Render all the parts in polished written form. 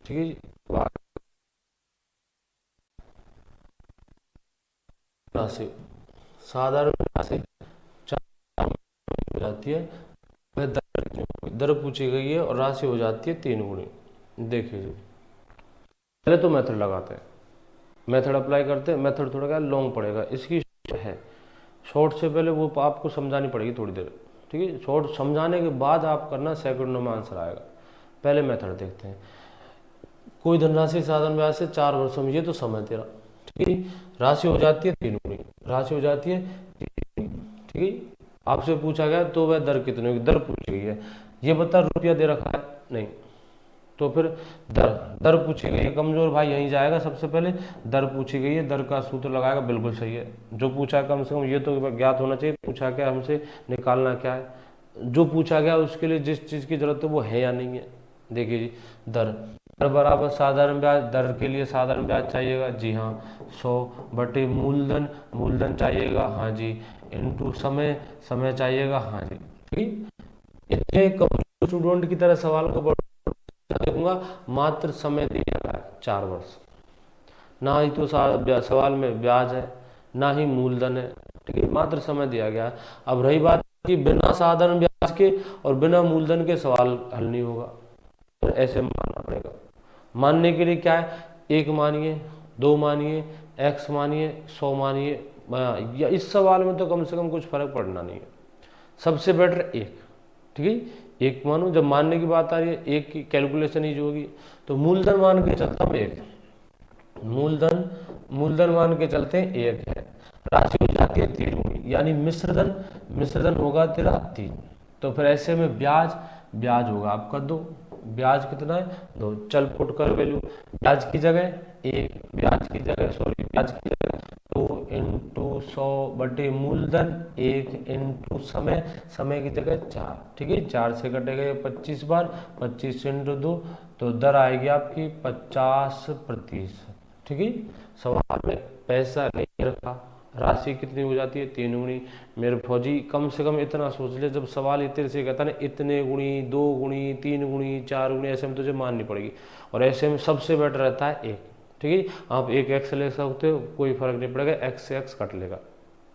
ठीक है जी। राशि साधारण राशि चार हो जाती है, वह दर पूछी गई है और राशि हो जाती है 3 गुनी। देखिए जी, पहले तो मेथड लगाते हैं, मेथड अप्लाई करते हैं। मेथड थोड़ा क्या लॉन्ग पड़ेगा, इसकी है शॉर्ट से पहले वो आपको समझानी पड़ेगी थोड़ी देर। ठीक है, शॉर्ट समझाने के बाद आप करना, सेकंडों में आंसर आएगा। पहले मेथड देखते हैं। कोई धनराशि साधारण ब्याज से 4 वर्षों में, ये तो समय तेरा, ठीक है। राशि हो जाती है 3 गुनी, राशि हो जाती है 3 गुनी, ठीक है। आपसे पूछा गया तो वह दर कितनी होगी, दर पूछी गई है, ये बता रुपया दे रखा है नहीं, तो फिर दर दर पूछी गई है। कमजोर भाई यहीं जाएगा, सबसे पहले दर पूछी गई है, दर का सूत्र लगाएगा, बिल्कुल सही है। जो पूछा है कम से कम ये तो ज्ञात होना चाहिए, पूछा क्या हमसे, निकालना क्या है। जो पूछा गया उसके लिए जिस चीज़ की जरूरत है वो है या नहीं है। देखिए जी, दर दर बराबर साधारण ब्याज, दर के लिए साधारण ब्याज चाहिएगा जी हाँ, 100 मूलधन, मूलधन चाहिएगा हाँ जी, इंटू समय, समय चाहिएगा हाँ जी, ठीक। इतने कमजोर स्टूडेंट की तरह सवाल को देखूंगा, मात्र समय दिया गया 4 वर्ष, ना ही तो सवाल में ब्याज है, ना ही मूलधन है, ठीक है, मात्र समय दिया गया। अब रही बात कि बिना साधारण ब्याज के और बिना मूलधन के सवाल हल नहीं होगा, तो ऐसे मानना पड़ेगा। मानने के लिए क्या है, 1 मानिए, 2 मानिए, x मानिए, 100 मानिए, या इस सवाल में तो कम से कम कुछ फर्क पड़ना नहीं है। सबसे बेटर 1, ठीक है, 1 मानो। जब मानने की बात आ रही है 1 की कैलकुलेशन ईजी होगी। तो मूलधन मान के चलता हूँ 1, मूलधन मूलधन मान के चलते हैं 1 है, राशि हो जाती है 3 गुनी, यानी मिश्रधन, मिश्रधन होगा तेरा 3। तो फिर ऐसे में ब्याज, ब्याज होगा आपका 2, ब्याज कितना है 2, चल पुट कर वैल्यू, ब्याज की जगह 1, ब्याज की जगह सॉरी ब्याज की जगह 2 इंटू 100 मूलधन 1 इंटू समय, समय की जगह 4, ठीक है, 4 से कटेगा 25 बार, 25 इंटू 2, तो दर आएगी आपकी 50%, ठीक है। सवाल में पैसा नहीं रखा, राशि कितनी हो जाती है 3 गुनी। मेरे फौजी कम से कम इतना सोच ले, जब सवाल इतने से कहता ना इतने गुणी, 2 गुणी, 3 गुणी, 4 गुणी, ऐसे में तुझे माननी पड़ेगी। और ऐसे में सबसे बेटर रहता है 1, ठीक है। आप 1 एक्स ले सकते हो, कोई फर्क नहीं पड़ेगा, एक्स से एक्स कट लेगा,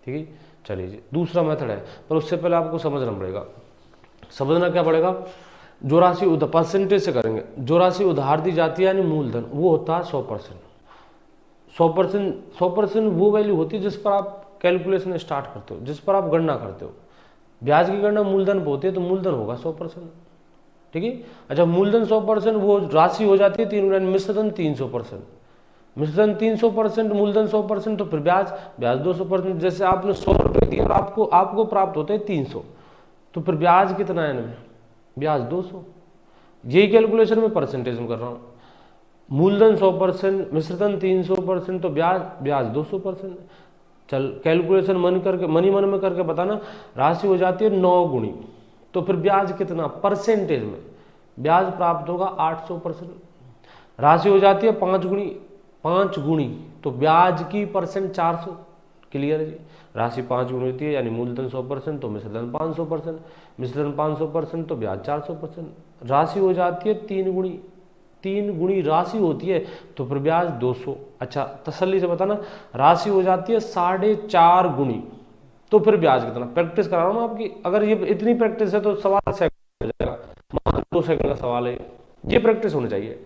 ठीक है। चलिए जी, दूसरा मेथड है, पर उससे पहले आपको समझना पड़ेगा। समझना क्या पड़ेगा, जो राशि परसेंटेज से करेंगे, जो राशि उधार दी जाती है यानी मूलधन, वो होता है 100%। 100% वो वैल्यू होती है जिस पर आप कैलकुलेशन स्टार्ट करते हो, जिस पर आप गणना करते हो। ब्याज की गणना मूलधन पर होती है, तो मूलधन होगा 100%, ठीक है। अच्छा, मूलधन 100%, वो राशि हो जाती है 3 गुना, मिश्रधन 300%, मिश्रधन 300%, मूलधन 100%, तो फिर ब्याज, ब्याज 200%। जैसे आपने 100 रुपये दिए और आपको आपको प्राप्त होते हैं 300, तो फिर ब्याज कितना है इनमें, ब्याज 200। यही कैलकुलेशन मैं परसेंटेज में कर रहा हूँ। मूलधन 100%, मिश्रधन 300%, तो ब्याज, ब्याज 200%। चल कैलकुलेशन मन करके, मनी मन में करके बताना, राशि हो जाती है 9 गुनी, तो फिर ब्याज कितना परसेंटेज में, ब्याज प्राप्त होगा 800%। राशि हो जाती है 5 गुनी, 5 गुनी, तो ब्याज की परसेंट 400। क्लियर है जी, राशि 5 गुनी होती है यानी मूलधन 100%, तो मिश्रधन 500%, मिश्रधन 500%, तो ब्याज 400%। राशि हो जाती है 3 गुनी, 3 गुनी राशि होती है, तो फिर ब्याज 200। अच्छा तसल्ली से बताना, राशि हो जाती है 4.5 गुनी, तो फिर ब्याज कितना। प्रैक्टिस करा रहा हूँ आपकी, अगर ये इतनी प्रैक्टिस है तो सवाल सेकंड हो जाएगा, मात्र 2 सेकंड का सवाल है, ये प्रैक्टिस होनी चाहिए।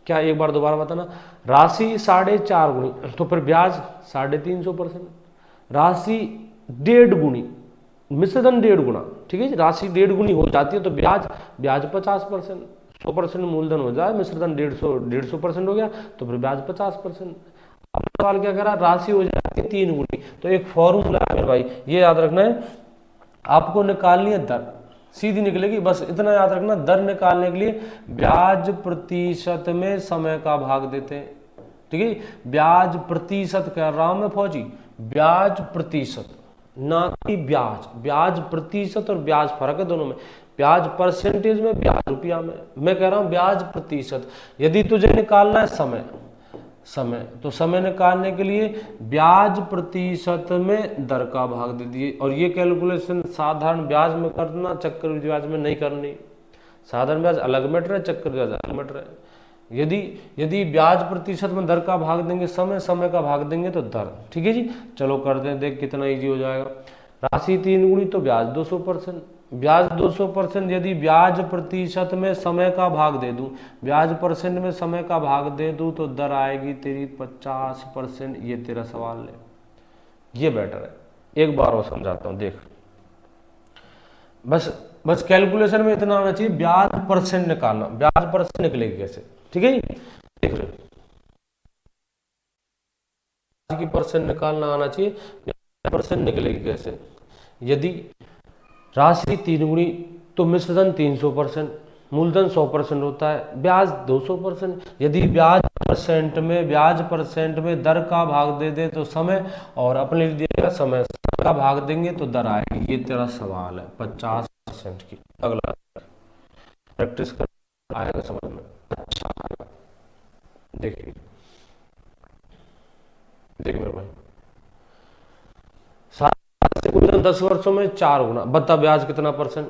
क्या, एक बार दोबारा बताना, राशि 4.5 गुनी, तो फिर ब्याज 350%। राशि 1.5 गुनी, मिश्रधन 1.5 गुना, ठीक है, राशि 1.5 गुनी हो जाती है, तो ब्याज, ब्याज 50%। 100% मूलधन हो जाए, मिश्रधन 150% हो गया, तो फिर ब्याज 50%। अब सवाल क्या करा, राशि हो जाती है 3 गुनी, तो एक फॉर्मूला है भाई, ये याद रखना है आपको, निकालनी है दर, सीधी निकलेगी, बस इतना याद रखना। दर निकालने के लिए ब्याज प्रतिशत में समय का भाग देते हैं, ठीक है। ब्याज प्रतिशत कह रहा हूं मैं फौजी, ब्याज प्रतिशत, ना कि ब्याज। ब्याज प्रतिशत और ब्याज फर्क है दोनों में, ब्याज परसेंटेज में, ब्याज रुपया में। मैं कह रहा हूं ब्याज प्रतिशत। यदि तुझे निकालना है समय, समय, तो समय निकालने के लिए ब्याज प्रतिशत में दर का भाग दे दिए। और ये कैलकुलेशन साधारण ब्याज में करना, चक्रवृद्धि ब्याज में नहीं करनी। साधारण ब्याज अलग मैटर है, चक्रवृद्धि ब्याज अलग मैटर है। यदि यदि ब्याज प्रतिशत में दर का भाग देंगे समय, समय का भाग देंगे तो दर। ठीक है जी, चलो करते हैं, देख कितना इजी हो जाएगा। राशि 3 गुणी तो ब्याज 200%, ब्याज 200%, यदि ब्याज प्रतिशत में समय का भाग दे दूं, ब्याज परसेंट में समय का भाग दे दूं तो दर आएगी तेरी 50%। ये तेरा सवाल है, ये बेटर है। एक बार और समझाता हूं, देख बस बस कैलकुलेशन में इतना आना चाहिए, ब्याज परसेंट निकालना, ब्याज परसेंट निकलेगी कैसे। ठीक है जी, देख रहे की परसेंट निकालना आना चाहिए, ब्याज परसेंट निकलेगी कैसे। यदि राशि 3 गुणी तो मिश्रधन 300%, मूलधन 100% होता है, ब्याज 200%। यदि ब्याज परसेंट में दर का भाग दे दे तो समय, और अपने लिए दिएगा समय का भाग देंगे तो दर आएगी। ये तेरा सवाल है 50% की। अगला प्रैक्टिस कर, आएगा समझ में, अच्छा आएगा। देखिए देखिए मेरे भाई, 10 वर्षों में 4 गुना, बता ब्याज कितना परसेंट,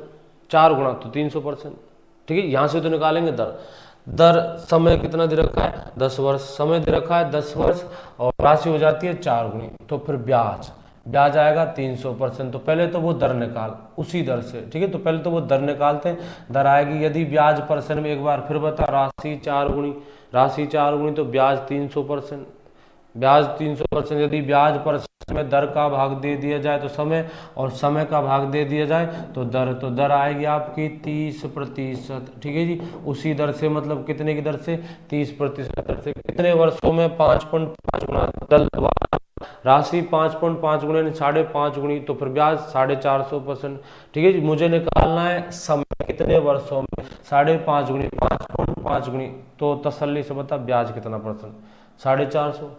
4 गुना तो 300%। ठीक है, यहां से तो निकालेंगे दर, दर समय कितना दे रखा है 10 वर्ष, समय दे रखा है 10 वर्ष, और राशि हो जाती है 4 गुनी, तो फिर ब्याज ब्याज आएगा 300%। तो पहले तो वो दर निकाल उसी दर से। ठीक है, तो पहले तो वो दर निकालते हैं, दर आएगी यदि ब्याज परसेंट में, एक बार फिर बता, राशि 4 गुनी, राशि 4 गुनी तो ब्याज 300%, ब्याज 300%। यदि ब्याज परसेंट में दर का भाग दे दिया जाए तो समय, और समय का भाग दे दिया जाए तो दर, तो दर आएगी आपकी 30%। ठीक है जी, उसी दर से, मतलब कितने की दर से, 30% दर से। कितने वर्षों में 5.5 गुना, राशि 5.5 गुना यानी 5.5 गुनी, तो फिर ब्याज 450%। ठीक है जी, मुझे निकालना है समय कितने वर्षों में, 5.5 गुनी, 5.5 गुनी, तो तसल्ली से बता ब्याज कितना परसेंट, 450,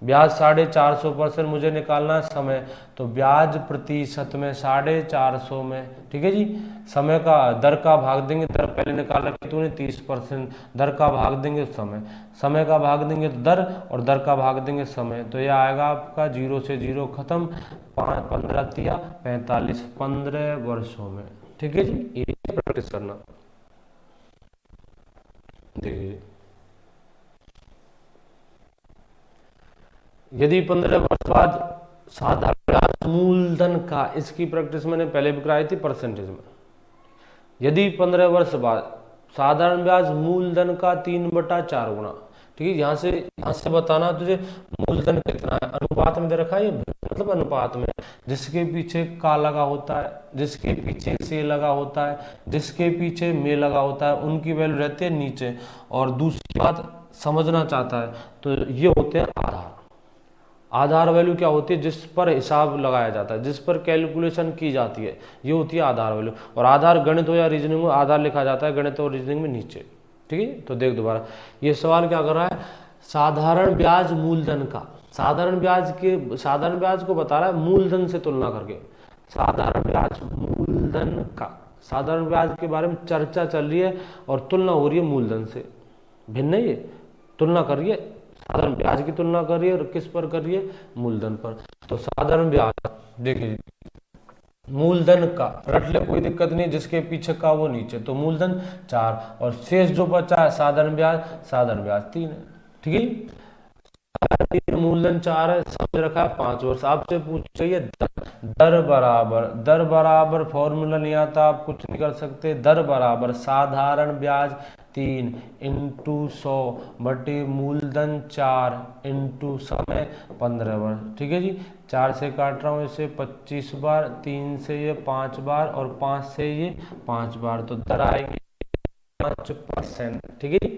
ब्याज 450% मुझे निकालना है समय, तो ब्याज प्रतिशत में 450 में। ठीक है जी, समय का, दर का भाग देंगे, दर पहले निकाला कि तूने 30%, दर का भाग देंगे समय, समय का भाग देंगे तो दर, और दर का भाग देंगे समय, तो यह आएगा आपका 0 से 0 खत्म, 15 तिया 45, 15 वर्षों में। ठीक है जी, ये प्रैक्टिस करना। देखिए यदि 15 वर्ष बाद साधारण ब्याज मूलधन का, इसकी प्रैक्टिस मैंने पहले भी कराई थी परसेंटेज में। यदि 15 वर्ष बाद साधारण ब्याज मूलधन का 3/4 गुना। ठीक है, यहाँ से बताना तुझे मूलधन कितना है, अनुपात में दे रखा है ये, मतलब अनुपात में, जिसके पीछे का लगा होता है, जिसके पीछे से लगा होता है, जिसके पीछे में लगा होता है, उनकी वैल्यू रहती है नीचे। और दूसरी बात समझना चाहता है तो ये होते हैं आधार। आधार वैल्यू क्या होती है, जिस पर हिसाब लगाया जाता है, जिस पर कैलकुलेशन की जाती है, ये होती है आधार वैल्यू। और आधार गणित हो या रीजनिंग हो, आधार लिखा जाता है गणित और रीजनिंग में नीचे। ठीक है, तो देख दोबारा, ये सवाल क्या कर रहा है, साधारण ब्याज मूलधन का, साधारण ब्याज को बता रहा है मूलधन से तुलना करके, साधारण ब्याज मूलधन का, साधारण ब्याज के बारे में चर्चा चल रही है और तुलना हो रही है मूलधन से, भिन्न है ये, तुलना कर रही है, साधारण ब्याज की तुलना कर रही है, और किस पर कर रही है, मूलधन पर। तो साधारण ब्याज देखिए, मूलधन का रट ले, कोई दिक्कत नहीं, जिसके पीछे का वो नीचे, तो मूलधन 4, और शेष जो बचा है साधारण ब्याज 3 है। ठीक है, मूलधन 4 है, समझ रखा है 5 वर्ष। आपसे पूछ चाहिए दर बराबर फॉर्मूला नहीं आता, आप कुछ नहीं कर सकते, दर बराबर साधारण ब्याज 3 इंटू 100 बटे मूलधन 4 इंटू समय 15 वर्ष। ठीक है जी, 4 से काट रहा हूँ इसे 25 बार, 3 से ये 5 बार, और 5 से ये 5 बार, तो दर आएगी 5%। ठीक है,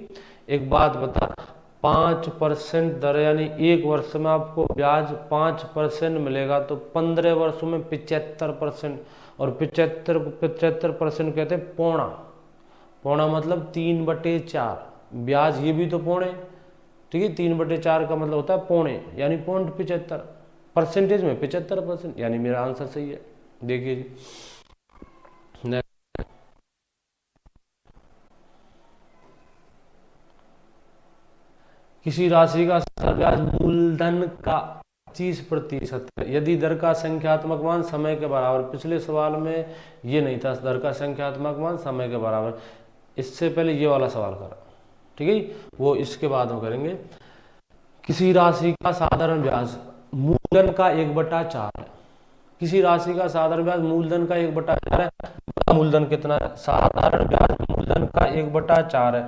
एक बात बता, 5% दर, यानी एक वर्ष में आपको ब्याज 5% मिलेगा, तो 15 वर्षों में 75%, और 75% कहते हैं पौना, पौना मतलब 3/4 ब्याज, ये भी तो पौने। ठीक है, 3/4 का मतलब होता है पौने, यानी 0.75, परसेंटेज में 75%, यानी मेरा आंसर सही है। देखिए जी, किसी राशि का ब्याज मूलधन का 25% है यदि दर का संख्यात्मक मान समय के बराबर। पिछले सवाल में ये नहीं था, दर का संख्यात्मक मान समय के बराबर। इससे पहले ये वाला सवाल करा, ठीक है, वो इसके बाद में करेंगे। किसी राशि का साधारण ब्याज मूलधन का 1/4 है। किसी राशि का साधारण ब्याज मूलधन का 1/4 है। मूलधन कितना है? साधारण ब्याज मूलधन का 1/4 है।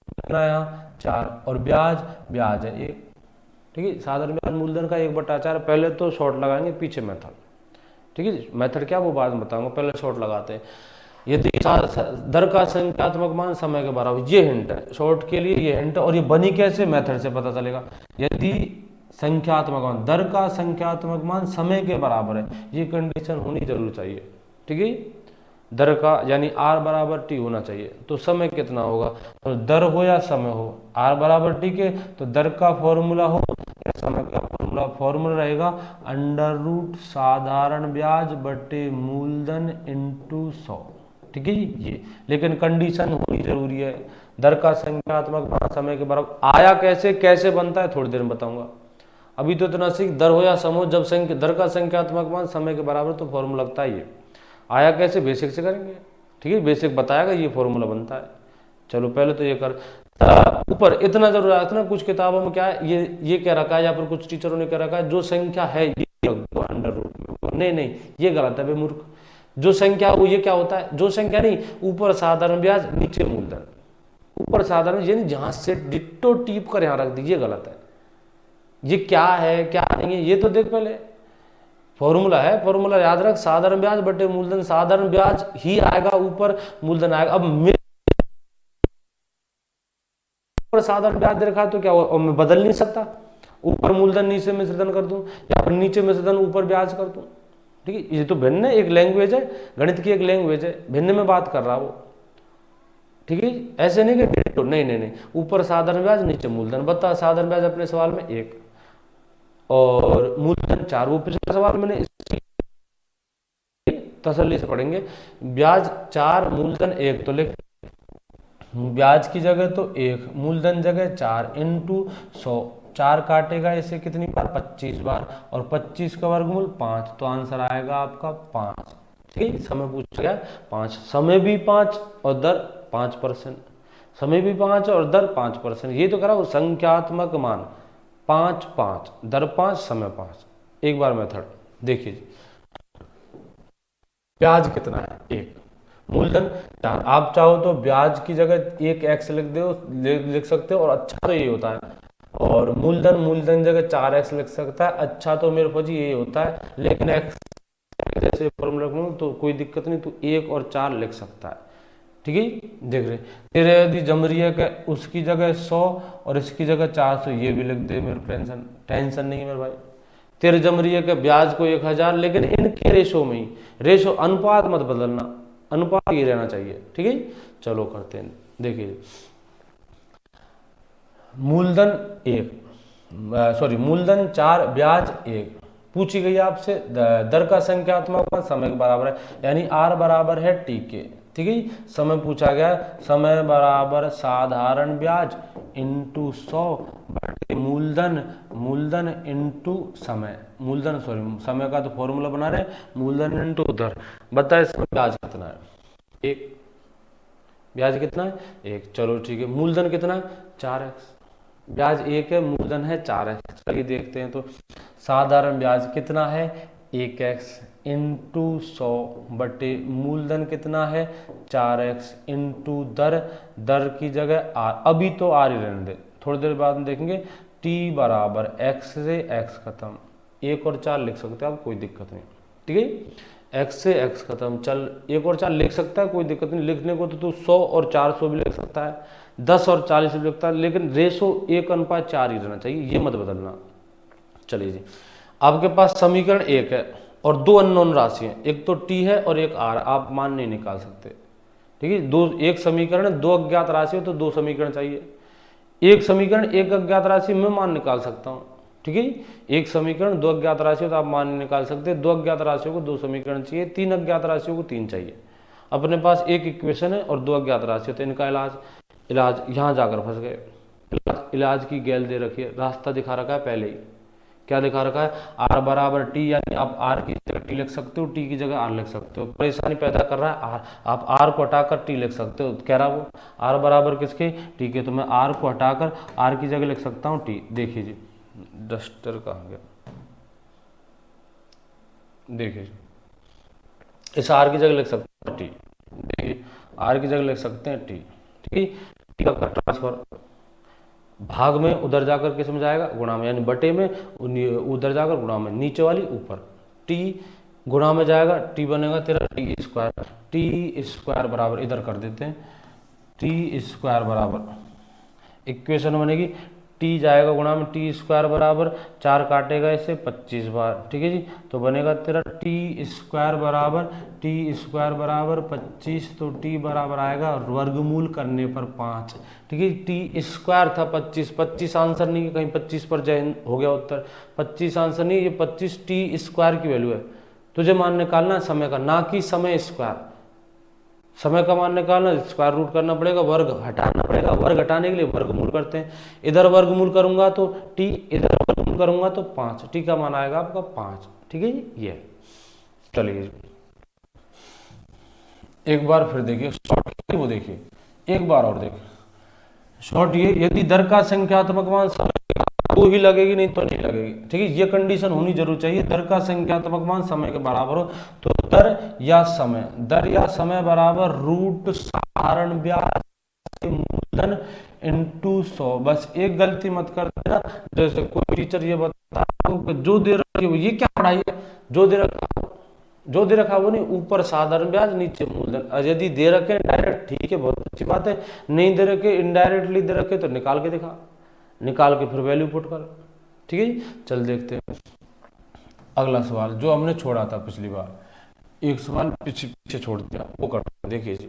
कितना यहाँ 4, और ब्याज ब्याज है 1। ठीक है, साधारण ब्याज मूलधन का 1/4। पहले तो शॉर्ट लगाएंगे, पीछे मेथड। ठीक है, मेथड क्या वो बाद में बताऊंगा, पहले शॉर्ट लगाते हैं। यदि दर का संख्यात्मक मान समय के बराबर, ये हिंट है शॉर्ट के लिए, ये हिंट। और ये बनी कैसे, मेथड से पता चलेगा। यदि संख्यात्मक मान, दर का संख्यात्मक मान समय के बराबर है, ये कंडीशन होनी जरूर चाहिए। ठीक है, दर का यानी R बराबर T होना चाहिए। तो समय कितना होगा, तो दर हो या समय हो, R बराबर T के, तो दर का फॉर्मूला हो या समय का फॉर्मूला रहेगा √ साधारण ब्याज बटे मूलधन × 100। ठीक है ये, लेकिन कंडीशन होनी जरूरी है, दर का संख्यात्मक मान समय के बराबर। आया कैसे बनता है थोड़ी देर में बताऊंगा, अभी तो इतना सीख। दर हो या समय हो, जब दर का संख्यात्मक मान समय के बराबर, तो फॉर्मूला लगता है ये। आया कैसे, बेसिक से करेंगे। ठीक है, बेसिक बताएगा, ये फॉर्मूला बनता है। चलो पहले तो ये कर। ऊपर इतना जरूर रखना, कुछ किताबों में क्या है, ये क्या रखा है, या फिर कुछ टीचरों ने क्या रखा है, जो संख्या है ये √ नहीं, ये गलत है मूर्ख। जो संख्या वो ये क्या होता है, जो संख्या नहीं, ऊपर साधारण ब्याज नीचे मूलधन। ऊपर साधारण यानी जहां से डिट्टो टीप कर यहां रख दी, ये गलत है। ये क्या है क्या नहीं है ये तो देख पहले। फॉर्मूला है, फॉर्मूला याद रख, साधारण ब्याज बटे मूलधन। साधारण ब्याज ही आएगा, ऊपर मूलधन आएगा। अब मेरे ऊपर साधारण ब्याज दे रखा है तो क्या हुआ, मैं बदल नहीं सकता, ऊपर मूलधन नीचे मिश्रधन कर दूं, या फिर नीचे मिश्रधन ऊपर ब्याज कर दूं। ठीक है, ये तो भिन्न है, एक लैंग्वेज है, गणित की एक लैंग्वेज है, भिन्न में बात कर रहा वो। ठीक है, ऐसे नहीं कि नहीं, ऊपर साधारण ब्याज नीचे मूलधन। बता, साधारण ब्याज अपने सवाल में 1 और मूलधन 4, वो पिछले सवाल मैंने तसल्ली से पढ़ेंगे। ब्याज 4 मूलधन 1, तो लिख ब्याज की जगह तो 1, मूलधन जगह 4 × 100। 4 काटेगा इसे कितनी बार, 25 बार, और 25 का वर्गमूल 5, तो आंसर आएगा आपका 5। ठीक है, समय पूछा गया 5, समय भी 5 और दर 5%। समय भी 5 और दर 5%। ये तो करा वो संख्यात्मक मान 5, दर 5, समय 5। एक बार मेथड देखिए, ब्याज कितना है 1, मूलधन 4। आप चाहो तो ब्याज की जगह 1x लिख सकते हो, और अच्छा तो ये होता है। और मूलधन जगह 4x लिख सकता है, अच्छा तो मेरे पास यही होता है। लेकिन x जैसे फॉर्मूला रखूं तो कोई दिक्कत नहीं, तो 1 और 4 लिख सकता है। ठीक है, देख रहे तेरे यदि जमरिया का उसकी जगह 100 और इसकी जगह 400, ये भी लिख दे, मेरे टेंशन नहीं है मेरे भाई। तेरे जमरिया के ब्याज को 1000, लेकिन इनके रेशो में ही, रेशो अनुपात मत बदलना, अनुपात ये रहना चाहिए। ठीक है, चलो करते हैं। देखिए मूलधन 4 ब्याज 1 पूछी गई आपसे। दर का संख्यात्मक मान समय के बराबर है, यानी R बराबर है T के। ठीक है, समय पूछा गया, समय बराबर साधारण ब्याज × 100 बटे मूलधन × समय। समय का तो फॉर्मूला बना रहे, मूलधन × दर। बता इसमें ब्याज कितना है, 1। ब्याज कितना है 1, चलो ठीक है। मूलधन कितना है 4x, ब्याज 1 है, मूलधन है 4x। चलिए देखते हैं, तो साधारण ब्याज कितना है 1x × 100 बटे मूलधन कितना है 4x × दर की जगह r। अभी तो r ही रहने दे, थोड़ी देर बाद में देखेंगे। t बराबर x से x खत्म, 1 और 4 लिख सकते हैं आप, कोई दिक्कत नहीं। ठीक है, x से x खत्म, चल 1 और 4 लिख सकता है, कोई दिक्कत नहीं। लिखने को तो तू 100 और 400 भी लिख सकता है, 10 और 40 भी लिखता है, लेकिन रेशो 1:4 ही रहना चाहिए, ये मत बदलना। चलिए जी, आपके पास समीकरण 1 है और 2 अननोन राशि हैं, एक तो t है और एक r। आप मान नहीं निकाल सकते। ठीक है, एक समीकरण है, 2 अज्ञात राशि हो तो 2 समीकरण चाहिए। एक समीकरण 1 अज्ञात राशि में मान निकाल सकता हूँ। ठीक है, एक समीकरण 2 अज्ञात राशियों तो आप मान नहीं निकाल सकते। 2 अज्ञात राशियों को 2 समीकरण चाहिए, 3 अज्ञात राशियों को 3 चाहिए। अपने पास एक इक्वेशन है और 2 अज्ञात राशि, तो इनका इलाज यहाँ जाकर फंस गए। इलाज की गैल दे रखी है, रास्ता दिखा रखा है पहले ही। क्या दिखा रखा है, R बराबर T, यानी आप R की जगह टी लिख सकते हो, टी की जगह आर लिख सकते हो। परेशानी पैदा कर रहा है आर, आप आर को हटाकर टी लिख सकते हो। कह रहा वो आर बराबर किसके, टी के, तो मैं आर को हटाकर आर की जगह लिख सकता हूँ टी। देखिए जी, डस्टर कहाँ गया, देखिए इस आर की जगह लिख सकते हैं टी, देखिए आर की जगह लिख सकते हैं टी, ठीक है। टी का ट्रांसफर भाग में उधर जाकर किस में जाएगा, गुणा में, यानी बटे में उधर जाकर गुणा में, नीचे वाली ऊपर, टी गुणा में जाएगा, टी बनेगा तेरा टी स्क्वायर। टी स्क्वायर बराबर इधर कर देते हैं, टी स्क्वायर बराबर इक्वेशन बनेगी, टी जाएगा गुणा में, टी स्क्वायर बराबर 4 काटेगा इससे 25 बार, ठीक है जी। तो बनेगा तेरा टी स्क्वायर बराबर 25, तो टी बराबर आएगा वर्गमूल करने पर 5, ठीक है। टी स्क्वायर था 25, 25 आंसर नहीं, कहीं 25 पर जय हो गया उत्तर, 25 आंसर नहीं, ये 25 टी स्क्वायर की वैल्यू है। तुझे मान निकालना है समय का, ना कि समय स्क्वायर। समय का मान निकालना, स्क्वायर रूट करना पड़ेगा, वर्ग हटाना पड़ेगा, वर्ग हटाने के लिए वर्गमूल करते हैं। इधर वर्गमूल करूंगा तो टी, इधर वर्गमूल करूंगा तो 5, टी का मान आएगा आपका 5, ठीक है जी। ये चलिए एक बार फिर देखिए शॉर्ट, वो देखिए एक बार और देखिए शॉर्ट, ये यदि दर का संख्यात्मक मान तो ही लगेगी, नहीं तो नहीं लगेगी, ठीक है। ये कंडीशन होनी जरूर चाहिए, दर का संख्यात्मक मान समय के बराबर हो, तो दर या समय बराबर रूट साधारण ब्याज मूलधन इंटू 100। बस एक गलती मत कर देना, जैसे कोई टीचर ये बता जो दे रखी है, ये क्या पढ़ाई है, जो दे रखा वो नहीं, ऊपर साधारण ब्याज नीचे मूलधन। यदि दे रखे डायरेक्ट ठीक है, बहुत अच्छी बात है, नहीं दे रखे इनडायरेक्टली दे रखे तो निकाल के दिखा, निकाल के फिर वैल्यू पुट कर, ठीक है जी। चल देखते हैं अगला सवाल जो हमने छोड़ा था पिछली बार, एक सवाल पीछे छोड़ दिया, वो करते हैं। देखिए जी,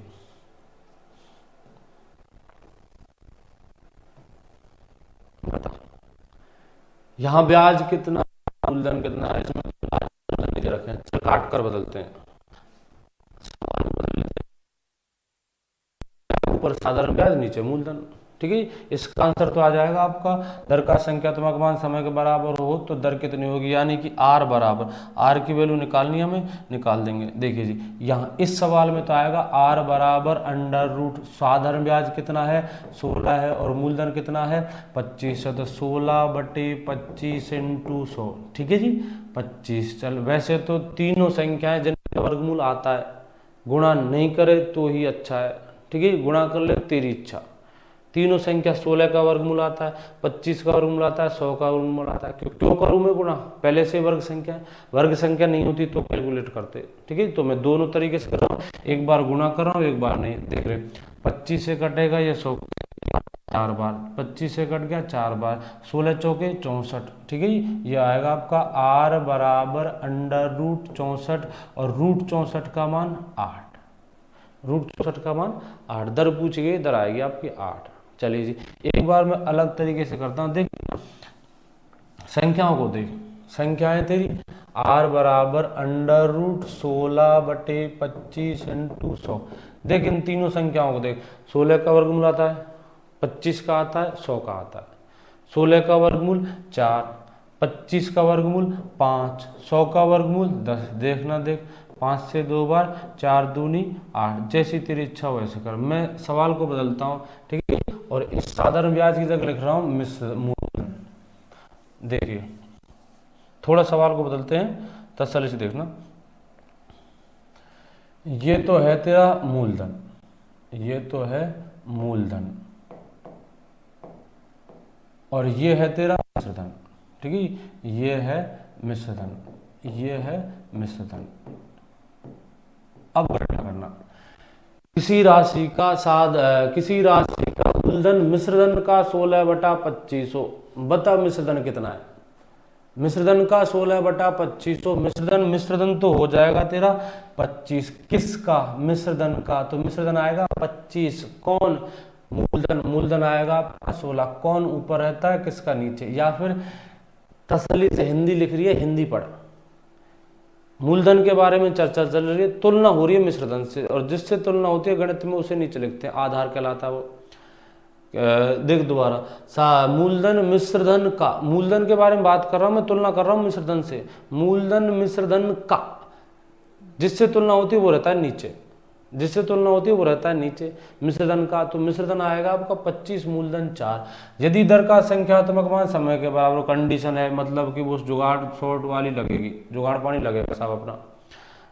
बता यहाँ ब्याज कितना, मूलधन कितना है, इसमें नहीं दे रखे हैं, चल काट कर बदलते हैं, सवाल बदल लेते हैं, ऊपर साधारण ब्याज नीचे मूलधन, ठीक है। इसका आंसर तो आ जाएगा आपका, दर का संख्यात्मक मान समय के बराबर हो तो दर कितनी होगी, यानी कि आर बराबर, आर की वैल्यू निकालनी हमें, निकाल देंगे। देखिए जी, यहाँ इस सवाल में तो आएगा आर बराबर अंडर रूट, साधारण ब्याज कितना है 16 है और मूलधन कितना है 25 है, तो 16/25 इंटू 100, ठीक है जी 25। चल वैसे तो तीनों संख्याएं जिनका वर्गमूल आता है, गुणा नहीं करे तो ही अच्छा है, ठीक है, गुणा कर ले तेरी इच्छा। तीनों संख्या 16 का वर्गमूल आता है, 25 का वर्गमूल आता है, 100 का वर्गमूल आता है। क्यों करूं मैं गुणा, पहले से वर्ग संख्या नहीं होती तो कैलकुलेट करते, ठीक है। तो मैं दोनों तरीके से कर रहा हूँ, एक बार गुणा कर रहा हूँ, एक बार नहीं। देख रहे 25 से कटेगा ये 100 4 बार, 25 से कट गया 4 बार, 16 चौके 64, ठीक है। ये आएगा आपका आर बराबर अंडर रूट 64 और रूट 64 का मान 8, रूट 64 का मान 8, दर पूछ गई, दर आएगी आपकी 8। चलिए जी, एक बार मैं अलग तरीके से करता हूँ, देख संख्याओं को देख, संख्याएं तेरी आर बराबर अंडर रूट 16/25 इंटू 100। देख इन तीनों संख्याओं को देख, 16 का वर्गमूल आता है, 25 का आता है, 100 का आता है। 16 का वर्गमूल 4, 25 का वर्गमूल 5, 100 का वर्गमूल 10। देखना देख, 5 से 2 बार, 4 दूनी 8, जैसी तेरी इच्छा हो वैसे कर। मैं सवाल को बदलता हूँ, ठीक है, और इस साधारण ब्याज की जगह लिख रहा हूँ मिश्र मूलधन। देखिए थोड़ा सवाल को बदलते हैं, तसल्ली से देखना। ये तो है तेरा मूलधन, ये तो है मूलधन, और ये है तेरा मिश्रधन, ठीक है, ये है मिश्रधन, ये है मिश्रधन। अब गणना करना, किसी राशि का मूलधन मिश्रधन का 16/2500, बता मिश्रधन कितना है, मिश्रधन का 16/2500, मिश्रधन तो हो जाएगा तेरा 25, किसका, मिश्रधन का, तो मिश्रधन आएगा 25, कौन, मूलधन आएगा 16, कौन ऊपर रहता है किसका नीचे, या फिर तसल्ली से हिंदी लिख रही है, हिंदी पढ़। मूलधन के बारे में चर्चा चल रही है, तुलना हो रही है मिश्रधन से, और जिससे तुलना होती है गणित में उसे नीचे लिखते हैं, आधार कहलाता है वो। देख दोबारा, मूलधन मिश्रधन का, मूलधन के बारे में बात कर रहा हूं मैं, तुलना कर रहा हूं मिश्रधन से, मूलधन मिश्रधन का, जिससे तुलना होती है वो रहता है नीचे, जिससे तुलना होती है वो रहता है नीचे मिश्रधन का। तो मिश्रधन आएगा आपका 25 मूलधन 4। यदि दर का संख्यात्मक मान समय के बराबर, कंडीशन है, मतलब कि वो जुगाड़ शॉर्ट वाली लगेगी, जुगाड़ पानी लगेगा साहब अपना।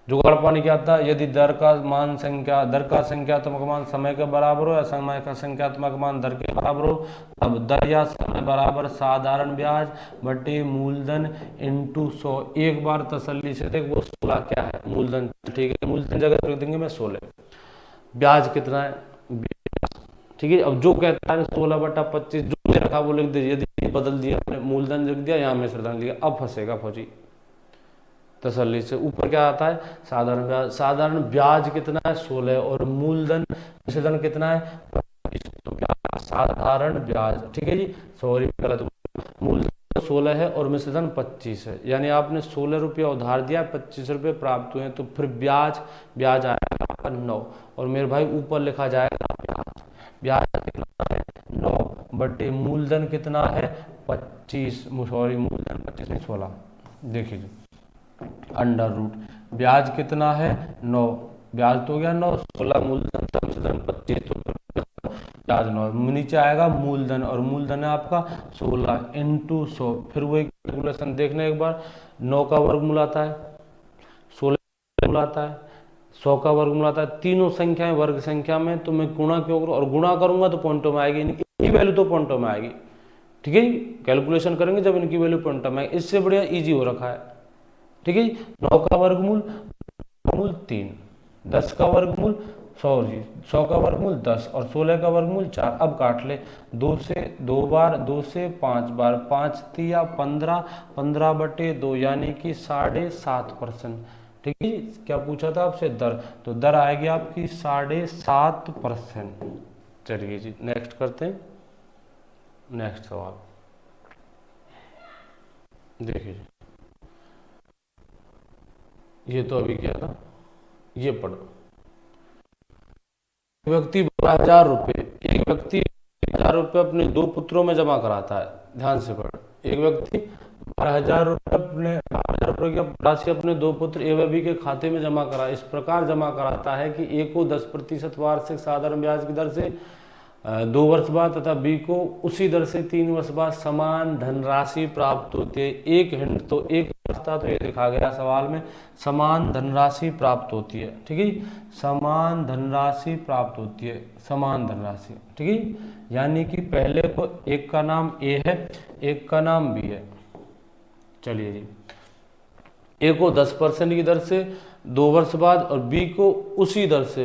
जुगाड़ पानी क्या था, यदि दर का संख्यात्मक मान समय के बराबर हो या समय का संख्यात्मक मान दर के बराबर हो, तब दर या समय बराबर साधारण ब्याज बटे मूलधन इंटू 100। एक बार तसल्ली से देख, वो 16 क्या है, मूलधन, ठीक है, मूलधन जगह रख देंगे मैं 16। ब्याज कितना है, ठीक है। अब जो कहता है 16/25 जो दे रखा वो लिख दीजिए, यदि बदल दिया आपने, मूलधन लिख दिया, यहाँ मिश्रधन लिखा, अब फंसेगा फौजी तसल्ली से। ऊपर क्या आता है, साधारण ब्याज। साधारण ब्याज कितना है 16 और मूलधन मिश्रधन कितना है 25। तो क्या साधारण ब्याज, ठीक है जी, सॉरी गलत, मूलधन 16 है और मिश्रधन 25 है, यानी आपने 16 रुपया उधार दिया, 25 रुपये प्राप्त हुए, तो फिर ब्याज आएगा आपका 9। और मेरे भाई ऊपर लिखा जाएगा ब्याज कितना है 9 बटे मूलधन कितना है 25, सॉरी मूलधन 25 नहीं 16, देखिए जी, अंडर रूट ब्याज कितना है 9, ब्याज तो हो गया 9, 16 मूलधन था, मिश्रधन 25, तो ब्याज 9, नीचे आएगा मूलधन, और मूलधन है आपका 16 इंटू 100। फिर वही कैलकुलेशन देखना एक बार, 9 का वर्गमूल आता है, 16 का वर्गमूल आता है, 100 का वर्गमूल आता है, तीनों संख्याएं वर्ग संख्या में, तो मैं गुणा क्यों करूँ, और गुणा करूंगा तो पॉइंटों में आएगी, इनकी वैल्यू तो पॉइंटों में आएगी, ठीक है जी। कैलकुलेशन करेंगे जब इनकी वैल्यू पॉइंटों में आएगी, इससे बढ़िया इजी हो रखा है, ठीक है। 9 का वर्गमूल 3, 10 का वर्गमूल 100 का वर्गमूल 10 और 16 का वर्गमूल 4। अब काट ले, 2 से 2 बार, 2 से 5 बार, 5 तिया 15, 15/2 यानी कि 7.5%, ठीक है। क्या पूछा था आपसे, दर, तो दर आएगी आपकी 7.5%। चलिए जी नेक्स्ट करते हैं, नेक्स्ट सवाल देखिए जी, ये तो अभी क्या था, ये पढ़ो। व्यक्ति 12,000 रुपये, एक व्यक्ति 1,000 रुपये अपने 2 पुत्रों में जमा कराता है, ध्यान से पढ़। एक व्यक्ति 12,000 रुपये अपने 12,000 रुपये की राशि अपने 2 पुत्र ए व बी के खाते में जमा करा, इस प्रकार जमा कराता है कि ए को 10% वार्षिक साधारण ब्याज की दर से 2 वर्ष बाद तथा बी को उसी दर से 3 वर्ष बाद समान धनराशि प्राप्त होती है। एक हिंट, तो एक रास्ता तो ये लिखा गया सवाल में, समान धनराशि प्राप्त होती है, ठीक है, समान धनराशि प्राप्त होती है, समान धनराशि, ठीक है। यानी कि पहले को एक का नाम ए है, एक का नाम बी है। चलिए जी, ए को 10% की दर से 2 वर्ष बाद और बी को उसी दर से,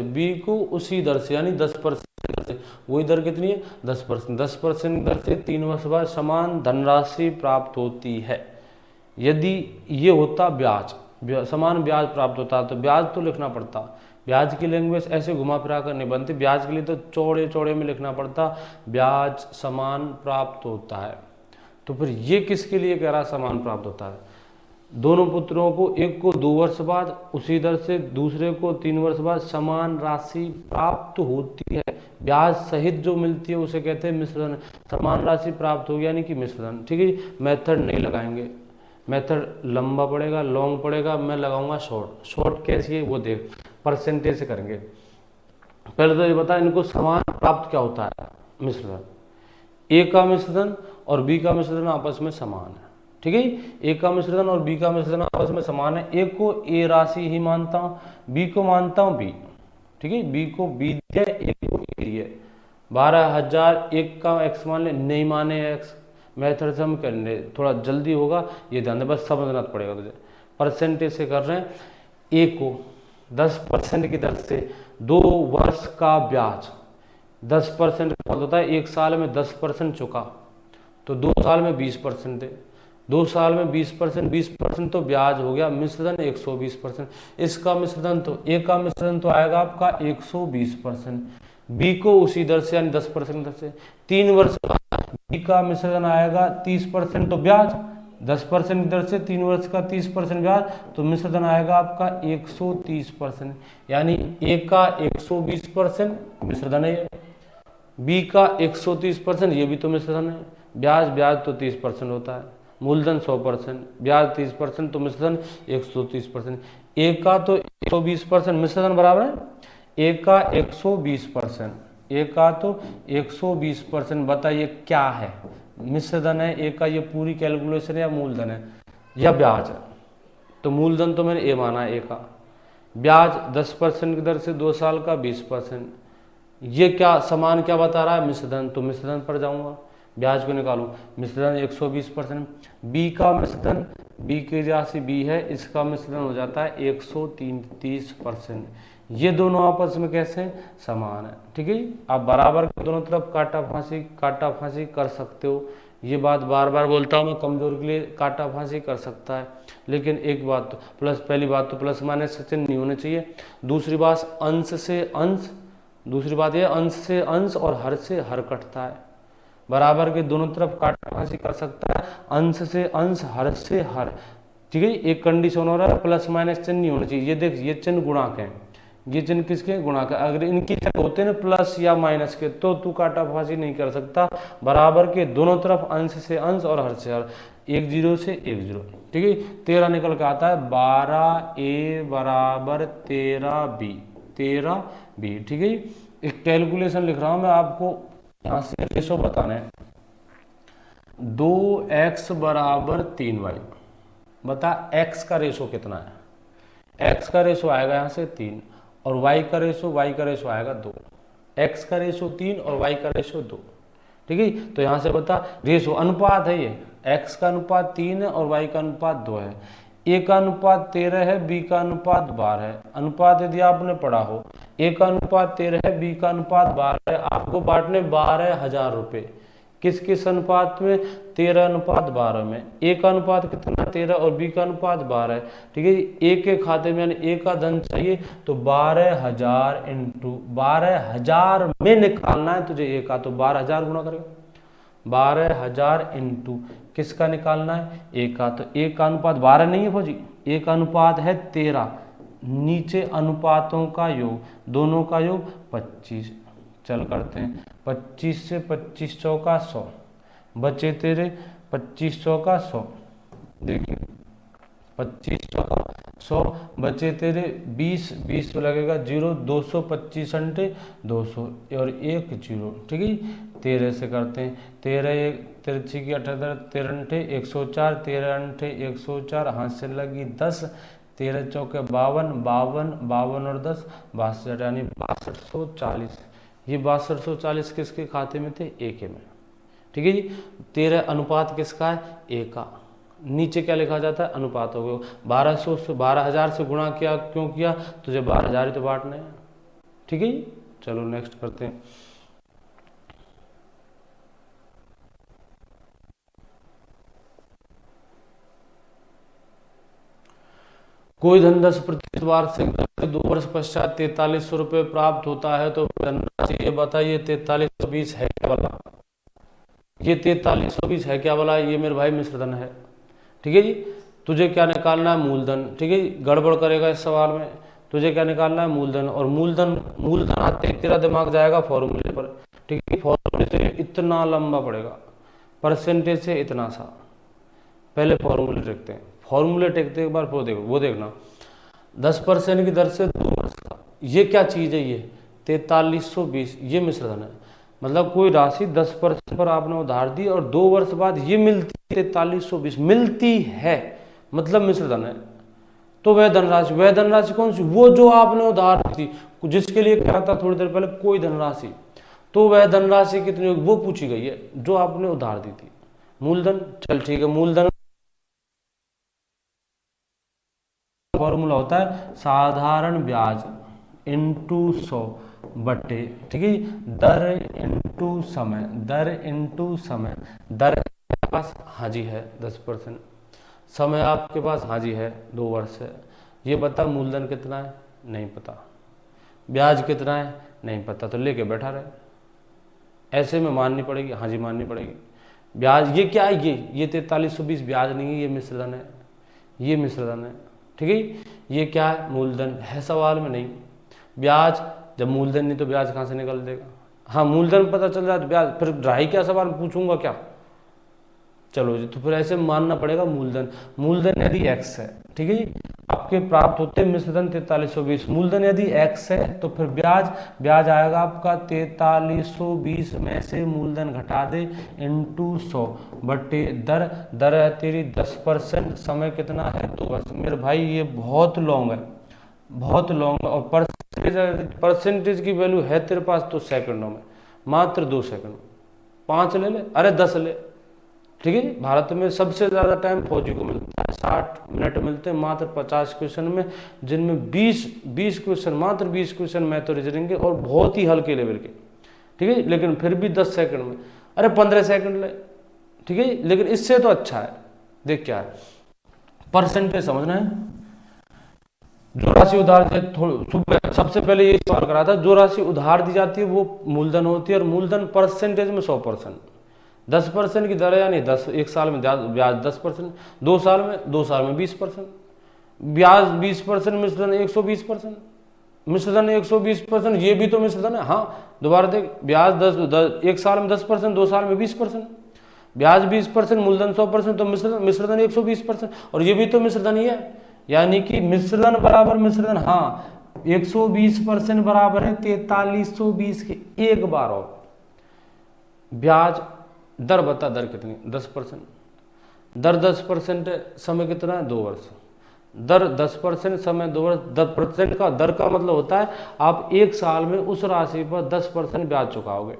यानी 10% से, वही दर कितनी है 10%, 10% दर से 3 वर्ष बाद समान धनराशि प्राप्त होती है। यदि ये होता ब्याज, समान ब्याज प्राप्त होता तो ब्याज तो लिखना पड़ता, ब्याज की लैंग्वेज ऐसे घुमा फिरा कर नहीं बनती, ब्याज के लिए तो चौड़े चौड़े में लिखना पड़ता, ब्याज समान प्राप्त होता है। तो फिर ये किसके लिए कह रहा समान प्राप्त होता है, दोनों पुत्रों को, एक को 2 वर्ष बाद उसी दर से, दूसरे को 3 वर्ष बाद समान राशि प्राप्त होती है, ब्याज सहित जो मिलती है उसे कहते हैं मिश्रधन। समान राशि प्राप्त होगी यानी कि मिश्रधन, ठीक है। मेथड नहीं लगाएंगे, मेथड लंबा पड़ेगा, लॉन्ग पड़ेगा, मैं लगाऊंगा शॉर्ट। शॉर्ट कैसी है वो देख, परसेंटेज से करेंगे। पहले तो ये बता इनको समान प्राप्त क्या होता है, मिश्रधन। ए का मिश्रधन और बी का मिश्रधन आपस में समान है, ठीक है। ए का मिश्रधन और बी का मिश्रधन आपस में समान है, ए को ए राशि ही मानता हूं, बी को मानता हूं बी, ठीक है, बी को बी दिया, ए को ए दिया। 12,000 एक का एक्स मान ले, नहीं माने एक्स, मेथड से हम करने थोड़ा जल्दी होगा, ये ध्यान दे, बस समझना पड़ेगा तुझे। परसेंटेज से कर रहे हैं, ए को 10% की दर से 2 वर्ष का ब्याज, 10% होता है, एक साल में 10% चुका तो 2 साल में 20% दे, 2 साल में 20%, 20% तो ब्याज हो गया, मिश्रधन 120%। इसका मिश्रधन तो, ए का मिश्रधन तो आएगा आपका 120%, बी को उसी दर से यानी 10% दर से। 3 वर्ष बी का मिश्रधन आएगा 30%, तो ब्याज 10% की दर से 3 वर्ष का 30% ब्याज, तो मिश्रधन आएगा आपका 130%, यानी ए का 120% मिश्रधन है, बी का 130%, ये भी तो मिश्रधन है। ब्याज तो 30% होता है, मूलधन 100%, ब्याज 30%, तो मिश्रधन 130%। ए का तो 120% मिश्रधन बराबर है ए का 120%, ए का तो 120%। बताइए क्या है, मिश्रधन है ए का, ये पूरी कैलकुलेशन है या मूलधन है या ब्याज है? तो मूलधन तो मैंने ए माना है ए का, ब्याज 10% की दर से 2 साल का 20%। ये क्या समान क्या बता रहा है, मिश्रधन, तो मिश्रधन पर जाऊंगा, ब्याज को निकालूं, मिश्रधन 120%, बी का मिश्रधन, बी की राशि बी है, इसका मिश्रधन हो जाता है 130%। ये दोनों आपस में कैसे हैं, समान है। ठीक है, आप बराबर के दोनों तरफ काटा फांसी कर सकते हो। ये बात बार बार बोलता हूँ मैं, कमजोर के लिए काटा फांसी कर सकता है, लेकिन एक बात तो प्लस, पहली बात तो प्लस माइनस का चिन्ह नहीं होने चाहिए। दूसरी बात अंश से अंश, दूसरी बात ये अंश से अंश और हर से हर कटता है। बराबर के दोनों तरफ काटा फांसी कर सकता है, अंश से अंश, हर से हर। ठीक है, एक कंडीशन हो रहा है, प्लस माइनस चिन्ह नहीं होना चाहिए। ये देख, ये चिन्ह गुणांक है, ये चिन्ह किसके, गुणांक है। अगर इनकी चिन्ह होते ना प्लस या माइनस के, तो तू काटा फांसी नहीं कर सकता। बराबर के दोनों तरफ अंश से अंश और हर से हर, 1 0 से 1 0। ठीक है, 13 निकल के आता है, 12a बराबर 13b, 13b। ठीक है, एक कैलकुलेशन लिख रहा हूं मैं आपको, यहां से रेशो बताना है। 2x बराबर 3y, बता x का रेशो कितना है? x का रेशो आएगा यहाँ से 3, और y का रेशो आएगा 2। x का रेशो 3 और y का रेशो 2। ठीक है, तो यहाँ से बता, रेशो अनुपात है ये, x का अनुपात 3 है और y का अनुपात 2 है। a का अनुपात 13 है, b का अनुपात 12 है। अनुपात यदि आपने पढ़ा हो, a का अनुपात 13 है, b का अनुपात 12 है, आपको बांटने 12,000 रुपये। किस किस अनुपात में? 13:12 में। ए का अनुपात कितना? 13 और बी का अनुपात 12 है। ठीक है, ए के खाते में यानी ए का धन चाहिए, तो 12,000 इंटू 12,000 में निकालना है तुझे ए का, तो 12,000 गुना करेगा, 12,000 इंटू किसका निकालना है? ए का। तो ए का अनुपात 12 नहीं है फौजी, ए का अनुपात है 13। नीचे अनुपातों का योग, दोनों का योग 25। चल करते हैं, 25 से 25 चौका 100, बचे तेरे 25 चौका 100। देखिए 25 चौका 100, बचे तेरे 20, 20 पे लगेगा 0, 225 अंटे 200 और 1 0। ठीक है, 13 से करते हैं, 13 1 13 की 78, 13 अंटे 104, 13 अंटे 104, हाथ से लगी 10, 13 चौके 52, 52 52 और 10 62, यानी 6240। ये 6240 किसके खाते में थे? ए के में। ठीक है जी, 13 अनुपात किसका है? ए का। नीचे क्या लिखा जाता है? अनुपात हो गया। 1200 से 12,000 से गुणा किया, क्यों किया? तुझे 12,000 ही तो बांटने हैं। ठीक है जी, चलो नेक्स्ट करते हैं। कोई धन 10% वार्षिक दर से 2 वर्ष पश्चात 4300 रुपये प्राप्त होता है, तो धनराशि ये बताइए 4320 है क्या वाला? ये 4320 है क्या वाला? ये मेरे भाई मिश्रधन है। ठीक है जी, तुझे क्या निकालना है? मूलधन। ठीक है, गड़बड़ करेगा इस सवाल में। तुझे क्या निकालना है? मूलधन। और मूलधन आते तेरा दिमाग जाएगा फॉर्मूले पर। ठीक है, फॉर्मूले से इतना लंबा पड़ेगा, परसेंटेज से इतना सा। पहले फॉर्मूले देखते हैं, फॉर्मूले टेकते एक बार वो देखना। 10% की दर से 2 वर्ष का, ये क्या चीज़ है? ये 4320, ये मिश्रधन है। मतलब कोई राशि 10% पर आपने उधार दी और 2 वर्ष बाद ये मिलती है 4320 मिलती है, मतलब मिश्रधन है। तो वह धनराशि कौन सी? वो जो आपने उधार दी थी, जिसके लिए कहा था थोड़ी देर पहले कोई धनराशि, तो वह धनराशि कितनी होगी वो पूछी गई है, जो आपने उधार दी थी। मूलधन। चल ठीक है, मूलधन फॉर्मूला होता है साधारण ब्याज इंटू 100 बटे, ठीक है, दर इंटू समय, दर इंटू समय। दर आपके पास हाजी है 10%, समय आपके पास हाजी है 2 वर्ष है। ये बता मूलधन कितना है? नहीं पता। ब्याज कितना है? नहीं पता। तो लेके बैठा रहे, ऐसे में माननी पड़ेगी, हाजी माननी पड़ेगी। ब्याज ये क्या है? ये 4320 ब्याज नहीं है, ये मिश्रधन है, ये मिश्रधन है। ठीक है, ये क्या है? मूलधन है, सवाल में नहीं। ब्याज, जब मूलधन नहीं तो ब्याज कहाँ से निकल देगा? हाँ, मूलधन पता चल जाए तो ब्याज, फिर रही क्या सवाल, पूछूंगा क्या? चलो जी, तो फिर ऐसे मानना पड़ेगा मूलधन। मूलधन यदि x है, ठीक है जी, आप आपके प्राप्त होते हैं मिश्रधन 4320। मूलधन यदि x है तो फिर ब्याज आएगा आपका 4320 में से मूलधन घटा दे इंटू 100 बटे दर है तेरी 10%। समय कितना है 2 वर्ष। मेरे भाई ये बहुत लॉन्ग है, बहुत लॉन्ग है। और परसेंटेज की वैल्यू है तेरे पास तो सेकंडों में, मात्र 2 सेकंड। 5 ले ले, अरे 10 ले, ठीक है जी। भारत में सबसे ज़्यादा टाइम फौजी को मिलता है, 60 मिनट मिलते हैं मात्र 50 क्वेश्चन में, जिनमें 20 क्वेश्चन, मात्र 20 क्वेश्चन मैथ तो रीजनिंग के और बहुत ही हल्के लेवल के, ठीक है। लेकिन फिर भी 10 सेकंड में, अरे 15 सेकंड ले, ठीक है। लेकिन इससे तो अच्छा है। देख क्या है, परसेंटेज समझना है। जो राशि उधार सबसे पहले ये सवाल करा था, जो राशि उधार दी जाती है वो मूलधन होती है, और मूलधन परसेंटेज में 100%। 10% की दर है, यानी 10 एक साल में ब्याज 10%, 2 साल में 20%, ब्याज 20%, मिश्रधन 120%, मिश्रधन 120%, ये भी तो मिश्रधन है। हाँ दोबारा देख, ब्याज 10 एक साल में 10%, 2 साल में 20%, ब्याज 20%, मूलधन 100%, तो मिश्रधन 120%, और ये भी तो मिश्रधन ही है। यानी कि मिश्रधन बराबर मिश्रधन, हाँ 120% बराबर है 4320 के। एक बार और ब्याज दर बता, दर कितनी, 10%, दर 10% है, समय कितना है 2 वर्ष। दर 10%, समय 2 वर्ष। 10% का दर का मतलब होता है आप एक साल में उस राशि पर 10% ब्याज चुकाओगे,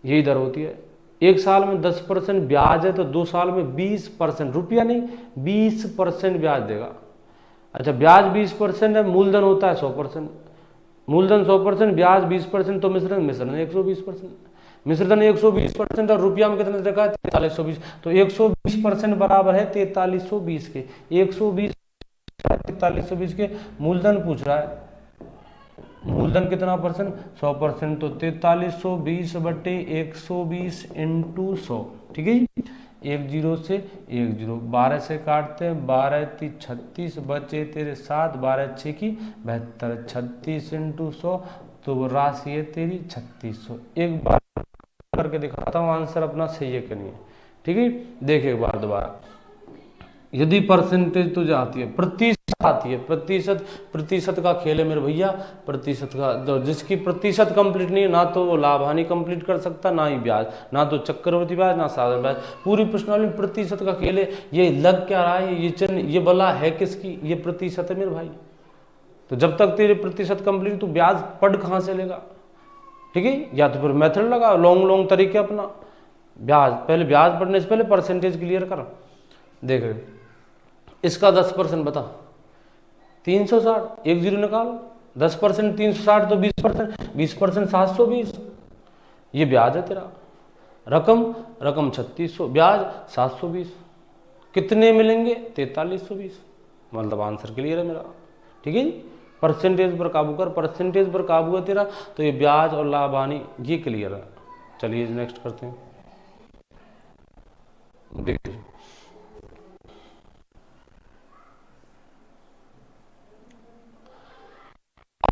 यही दर होती है। एक साल में 10% ब्याज है तो 2 साल में 20%, रुपया नहीं 20% ब्याज देगा। अच्छा, ब्याज 20% है, मूलधन होता है 100%, मूलधन 100%, ब्याज 20%, तो मिश्रधन 120%, मिश्रधन 120% और रुपया में कितने रखा है 4320, तो 120% बराबर है 4320 के। 120 4320 के मूलधन पूछ रहा है, मूलधन कितना परसेंट 100%, तो 4320 बटे 120 इंटू 100, ठीक है। 10 से 10, 12 से काटते हैं, 12 × 36 बचे तेरे 7, 12 6 की 72, 36 इंटू 100, तो वो राशि है तेरी 3600। एक बार करके दिखाता हूँ आंसर अपना सही है कि नहीं है, ठीक है। देख एक बार दोबारा, यदि परसेंटेज तो आती है, प्रतिशत आती है, प्रतिशत का खेल है मेरे भैया। प्रतिशत का जो जिसकी प्रतिशत कंप्लीट नहीं है, ना तो वो लाभ हानि कंप्लीट कर सकता, ना ही ब्याज, ना तो चक्रवृद्धि ब्याज, ना साधारण ब्याज। पूरी प्रश्नावली में प्रतिशत का खेल है। ये लग क्या रहा है, ये चिन्ह, ये बला है किसकी, ये प्रतिशत है मेरे भाई। तो जब तक तेरे प्रतिशत कंप्लीट, तो ब्याज पढ़ कहाँ से लेगा, ठीक है। या तो फिर मेथड लगा, लॉन्ग तरीके अपना। ब्याज पहले, ब्याज पढ़ने से पहले परसेंटेज क्लियर कर। देख रहे, इसका 10% बता, 360, 10 निकालो, 10% 360, तो 20%, 20% 720, ये ब्याज है तेरा। रकम 3600, ब्याज 720, कितने मिलेंगे 4320, मतलब आंसर क्लियर है मेरा, ठीक है। परसेंटेज पर काबू कर, परसेंटेज पर काबू है तेरा, तो ये ब्याज और लाभ हानि ये क्लियर है। चलिए नेक्स्ट करते हैं। देखिए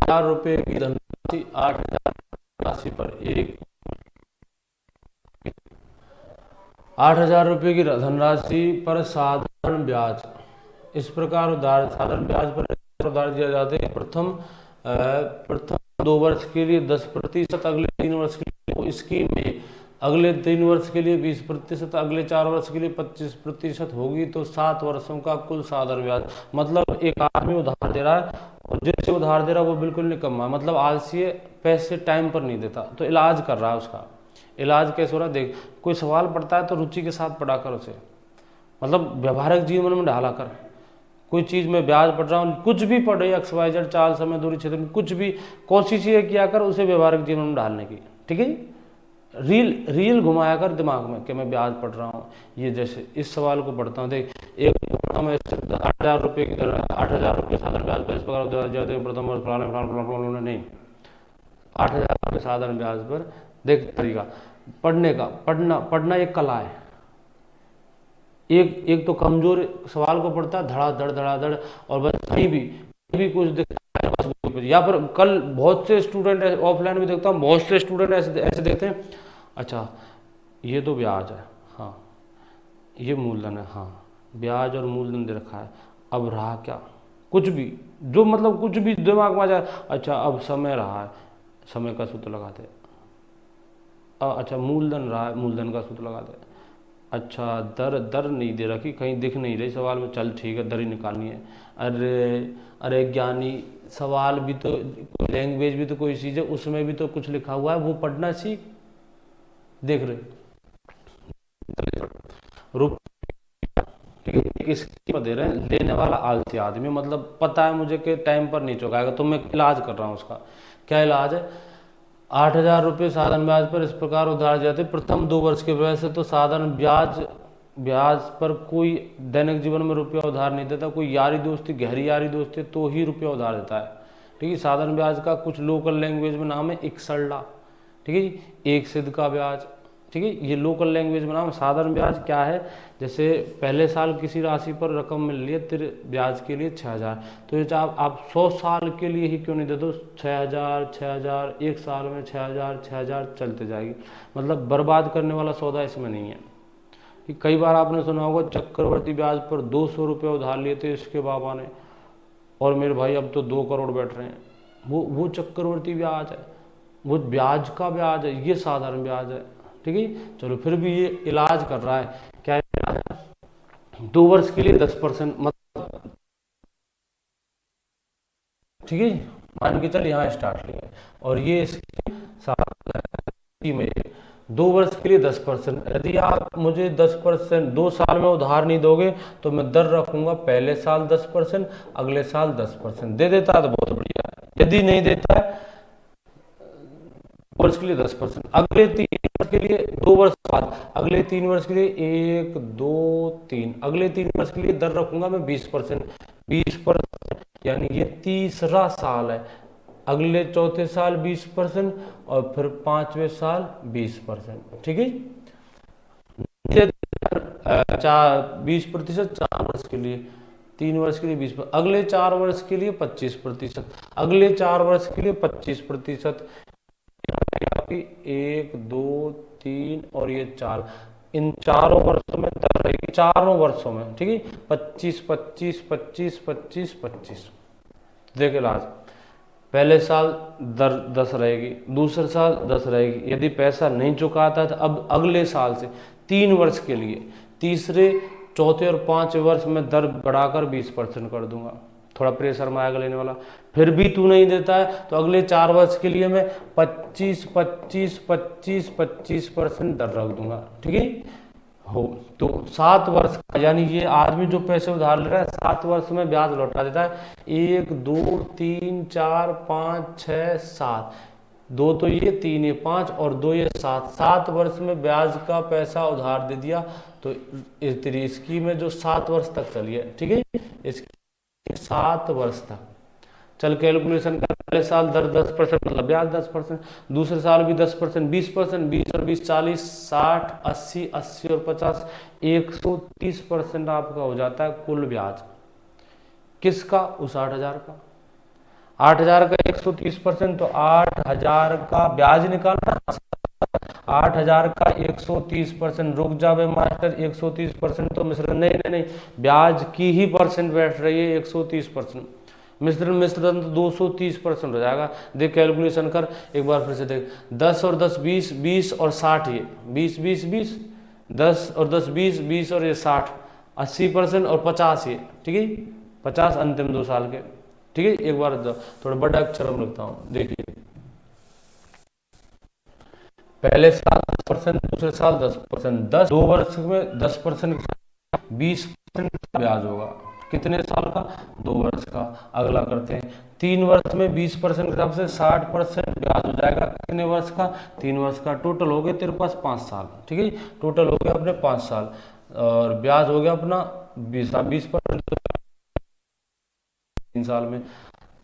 8,000 रुपए की धनराशि, 8,000 राशि पर 8,000 रुपए की धनराशि पर साधारण ब्याज इस प्रकार साधारण ब्याज पर उधार दिया जाता है। प्रथम 2 वर्ष के लिए 10%, अगले 3 वर्ष के लिए स्कीम में अगले 3 वर्ष के लिए 20%, अगले 4 वर्ष के लिए 25% होगी, तो 7 वर्षों का कुल साधारण ब्याज। मतलब एक आदमी उधार दे रहा है, और जिससे उधार दे रहा है वो बिल्कुल निकम्मा है, मतलब आलसी है, पैसे टाइम पर नहीं देता, तो इलाज कर रहा है। उसका इलाज कैसे हो रहा है देख, कोई सवाल पढ़ता है तो रुचि के साथ पढ़ा कर उसे, मतलब व्यवहारिक जीवन में ढाला कर। कोई चीज़ में ब्याज पढ़ रहा हूँ, कुछ भी पढ़े, XYZ, चाल, समय, दूरी, क्षेत्र में कुछ भी, कोशिश ये किया कर उसे व्यवहारिक जीवन में डालने की, ठीक है। रील घुमाया कर दिमाग में कि मैं ब्याज पढ़ रहा हूँ। ये जैसे इस सवाल को पढ़ता हूँ, देख एक 8,000 रुपये की तरह, 8,000 रुपये साधारण ब्याज पर इस प्रकार प्रथम वर्ष नहीं, 8,000 रुपये साधारण ब्याज पर। देख तरीका पढ़ने का, पढ़ना एक कला है। एक तो कमजोर सवाल को पढ़ता है धड़ाधड़, और बस कहीं भी कुछ दिखता है बस, या फिर कल बहुत से स्टूडेंट ऑफलाइन भी देखता हूँ, बहुत से स्टूडेंट ऐसे देखते हैं, अच्छा ये तो ब्याज है, हाँ ये मूलधन है, हाँ ब्याज और मूलधन दे रखा है, अब रहा क्या, कुछ भी, जो मतलब कुछ भी दिमाग में आ जाए, अच्छा अब समय रहा है, समय का सूत्र लगाते, अच्छा मूलधन रहा है, मूलधन का सूत्र लगाते, अच्छा दर, दर नहीं दे रखी, कहीं दिख नहीं रही सवाल में, चल ठीक है दर ही निकालनी है। अरे अरे ज्ञानी, सवाल भी तो, लैंग्वेज भी तो कोई चीज़ है, उसमें भी तो कुछ लिखा हुआ है, वो पढ़ना सीख। देख रहे रुप, ठीक है, किस कीमत दे रहे हैं, लेने वाला आलसी आदमी, मतलब पता है मुझे कि टाइम पर नहीं चुकाएगा, तो मैं इलाज कर रहा हूँ उसका। क्या इलाज है? 8,000 रुपये साधारण ब्याज पर इस प्रकार उधार दिए जाते, प्रथम 2 वर्ष के ब्याज से तो साधारण ब्याज, ब्याज पर कोई दैनिक जीवन में रुपया उधार नहीं देता, कोई यारी दोस्ती, गहरी यारी दोस्ती तो ही रुपया उधार देता है। ठीक है, साधारण ब्याज का कुछ लोकल लैंग्वेज में नाम है इकसरला। ठीक है जी, एक सिद्ध का ब्याज। ठीक है, ये लोकल लैंग्वेज में नाम। साधारण ब्याज क्या है? जैसे पहले साल किसी राशि पर रकम मिल रही है तेरे ब्याज के लिए 6,000, तो ये आप 100 साल के लिए ही क्यों नहीं दे दो 6,000 6,000, एक साल में 6,000 6,000 चलते जाएगी। मतलब बर्बाद करने वाला सौदा इसमें नहीं है। कि कई बार आपने सुना होगा चक्रवर्ती ब्याज पर 200 रुपये उधार लिए थे इसके बाबा ने, और मेरे भाई अब तो 2 करोड़ बैठ रहे हैं। वो चक्रवर्ती ब्याज है, वो ब्याज का ब्याज है, ये साधारण ब्याज है। ठीक है, चलो फिर भी ये इलाज कर रहा है। क्या इलाज है? 2 वर्ष के लिए 10% मतलब, ठीक है, मान के चल यहाँ स्टार्ट लिया, और ये में 2 वर्ष के लिए 10%। यदि आप मुझे 10% 2 साल में उधार नहीं दोगे तो मैं दर रखूंगा, पहले साल 10%, अगले साल 10%। दे देता है तो बहुत बढ़िया, यदि नहीं देता है 2 वर्ष के लिए 10%, अगले 3 वर्ष के लिए 2 वर्ष बाद, अगले 3 वर्ष के लिए 1 2 3, अगले 3 वर्ष के लिए दर रखूंगा मैं 20%। 20%, यानी ये तीसरा साल है। अगले चौथे साल 20% और फिर 5वें साल 20%। ठीक है, 20%, 4 वर्ष के लिए, 3 वर्ष के लिए 20%, अगले 4 वर्ष के लिए 25%, अगले 4 वर्ष के लिए 25%। 1 2 3 और ये 4, इन चारों वर्षों में दर रहेगी, चारों वर्षों में। ठीक है, 25 25 25 25 25। देख इलाज, पहले साल दर 10 रहेगी, दूसरे साल 10 रहेगी। यदि पैसा नहीं चुकाता तो अब अगले साल से 3 वर्ष के लिए, तीसरे चौथे और 5वें वर्ष में दर बढ़ाकर 20% कर दूंगा। थोड़ा प्रेशर में आएगा लेने वाला, फिर भी तू नहीं देता है तो अगले 4 वर्ष के लिए मैं 25 25 25 25% दर रख दूंगा। ठीक है, हो तो 7 वर्ष का, यानी ये आदमी जो पैसे उधार ले रहा है 7 वर्ष में ब्याज लौटा देता है। 1 2 3 4 5 6 7, 2 तो ये, 3 ये 5 और 2 ये 7, 7 वर्ष में ब्याज का पैसा उधार दे दिया। तो इस तेरी स्कीम में जो 7 वर्ष तक चली है। ठीक है, इसकी 7 वर्ष तक चल कैलकुलेशन कर, पहले साल दर 10% मतलब ब्याज 10%, दूसरे साल भी 10%, 20%, 20 और 20 40 60 80 80 और 50 130% आपका हो जाता है कुल ब्याज। किसका? उस 8,000 का। 8,000 का 130%, तो 8,000 का ब्याज निकालना। 8,000 का 130%, रुक जा बे मास्टर, 130% तो मिश्रण, नहीं नहीं नहीं, ब्याज की ही परसेंट बैठ रही है 130%, मिश्रण तो 230% हो जाएगा। देख कैलकुलेशन कर एक बार फिर से देख, 10 और 10 20, 20 और 60, ये 20 20 20, 10 और 10 20, 20 और ये 60, 80% और 50 ये। ठीक है, 50 अंतिम 2 साल के। ठीक है, एक बार थोड़ा बड़ा अक्षर में लिखता हूँ, देखिए, पहले साल 10%, दूसरे साल 10%, 2 वर्ष में 10%, 20% ब्याज होगा। कितने साल का? 2 वर्ष का। अगला करते हैं, 3 वर्ष में 20% के हिसाब से 60% ब्याज हो जाएगा। कितने वर्ष का? 3 वर्ष का। टोटल हो गए तेरे पास 5 साल। ठीक है, टोटल हो गया अपने 5 साल, और ब्याज हो गया अपना 20%, 3 साल में।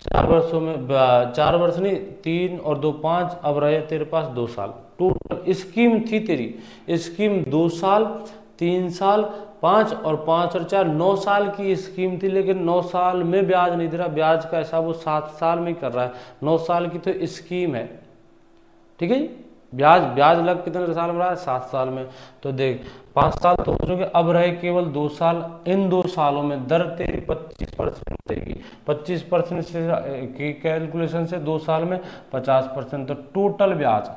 4 वर्षों में, 4 वर्ष नहीं, 3 और 2 5, अब रहे तेरे पास 2 साल। टोटल स्कीम थी तेरी, स्कीम 2 साल 3 साल 5 और 5 और 4 9 साल की स्कीम थी, लेकिन 9 साल में ब्याज नहीं दे रहा, ब्याज का हिसाब वो 7 साल में कर रहा है। 9 साल की तो स्कीम है। ठीक है, ब्याज ब्याज लग कितने साल में रहा है? 7 साल में। तो देख 5 साल तो हो चुके, अब रहे केवल 2 साल। इन 2 सालों में दर तेरी 25% रहेगी। 25% से की कैलकुलेशन से 2 साल में 50%। तो टोटल ब्याज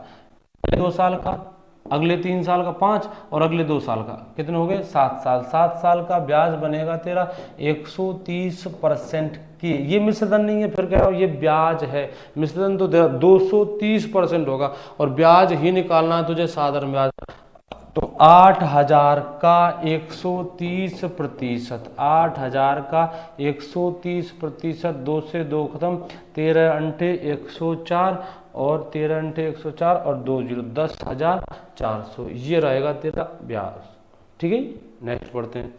2 साल का, अगले 3 साल का 5 और अगले 2 साल का कितने हो गए? 7 साल। 7 साल का ब्याज बनेगा तेरा 130% की। ये मिश्रधन नहीं है, फिर कह रहा हूँ ये ब्याज है। मिश्रधन तो 230% होगा, और ब्याज ही निकालना है तुझे, साधारण ब्याज। तो 8,000 का 130%, 8,000 का 130%, 2 से 2 खत्म, 13 अंठे 104 और 13 अंठे 104 और 2 जीरो, 10,400 ये रहेगा तेरा ब्याज। ठीक है, नेक्स्ट पढ़ते हैं।